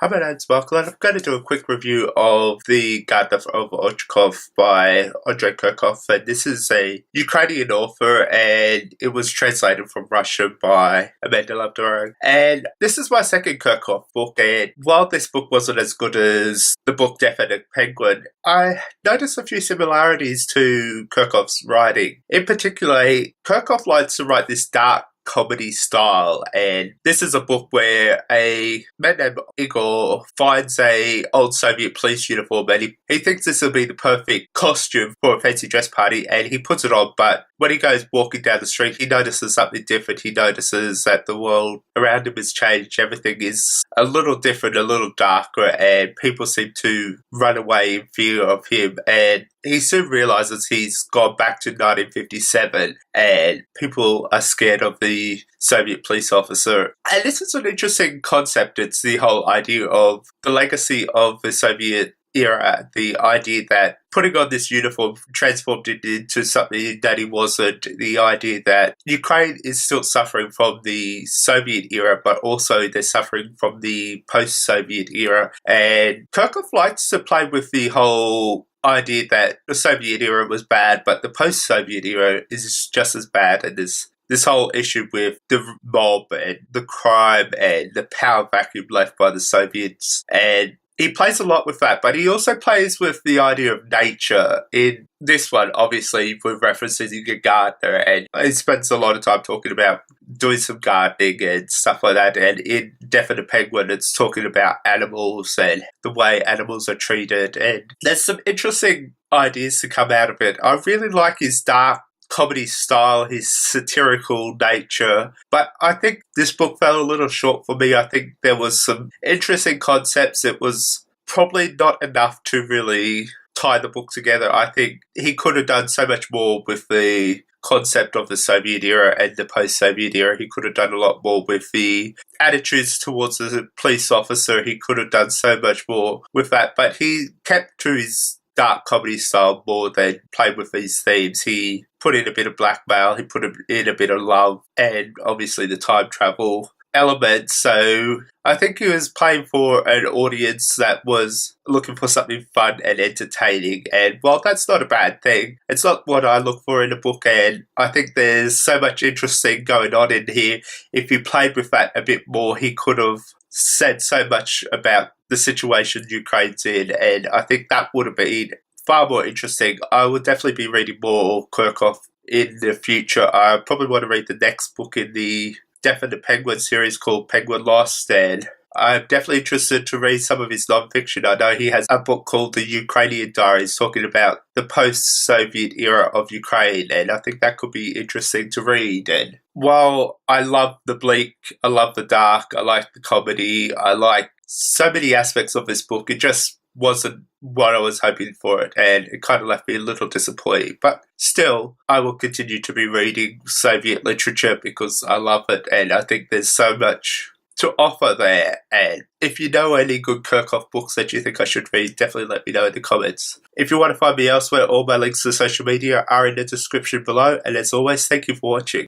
Hi, my name's Michael, and I'm going to do a quick review of The Garden of Ochakov by Andrei Kurkov. And this is a Ukrainian author, and it was translated from Russian by Amanda Lovedoring. And this is my second Kurkov book, and while this book wasn't as good as the book Definite Penguin, I noticed a few similarities to Kurkov's writing. In particular, Kurkov likes to write this dark comedy style, and this is a book where a man named Igor finds a old Soviet police uniform, and he thinks this will be the perfect costume for a fancy dress party, and he puts it on, but when he goes walking down the street, he notices something different. He notices that the world around him has changed. Everything is a little different, a little darker, and people seem to run away in fear of him, and he soon realizes he's gone back to 1957 and people are scared of the Soviet police officer. And this is an interesting concept. It's the whole idea of the legacy of the Soviet era, the idea that putting on this uniform transformed it into something that he wasn't, the idea that Ukraine is still suffering from the Soviet era, but also they're suffering from the post-Soviet era. And Kurkov likes to play with the whole idea that the Soviet era was bad, but the post-Soviet era is just as bad, and there's this whole issue with the mob and the crime and the power vacuum left by the Soviets. And he plays a lot with that, but he also plays with the idea of nature. In this one, obviously, we're referencing a gardener, and he spends a lot of time talking about doing some gardening and stuff like that. And in Definite Penguin, it's talking about animals and the way animals are treated. And there's some interesting ideas to come out of it. I really like his dark comedy style, his satirical nature, but I think this book fell a little short for me. I think there was some interesting concepts. It was probably not enough to really tie the book together. I think he could have done so much more with the concept of the Soviet era and the post-Soviet era. He could have done a lot more with the attitudes towards the police officer. He could have done so much more with that, but he kept to his dark comedy style more than played with these themes. He put in a bit of blackmail, he put in a bit of love, and obviously the time travel element. So I think he was playing for an audience that was looking for something fun and entertaining. And while that's not a bad thing, it's not what I look for in a book. And I think there's so much interesting going on in here. If he played with that a bit more, he could have said so much about the situation Ukraine's in, and I think that would have been far more interesting. I would definitely be reading more Kurkov in the future. I probably want to read the next book in the Definite Penguin series called Penguin Lost, and I'm definitely interested to read some of his non-fiction. I know he has a book called The Ukrainian Diaries talking about the post-Soviet era of Ukraine, and I think that could be interesting to read. And while I love the bleak, I love the dark, I like the comedy, I like so many aspects of this book, it just wasn't what I was hoping for it, and it kind of left me a little disappointed. But still, I will continue to be reading Soviet literature because I love it, and I think there's so much to offer there. And if you know any good Kurkov books that you think I should read, definitely let me know in the comments. If you want to find me elsewhere, all my links to social media are in the description below, and as always, thank you for watching.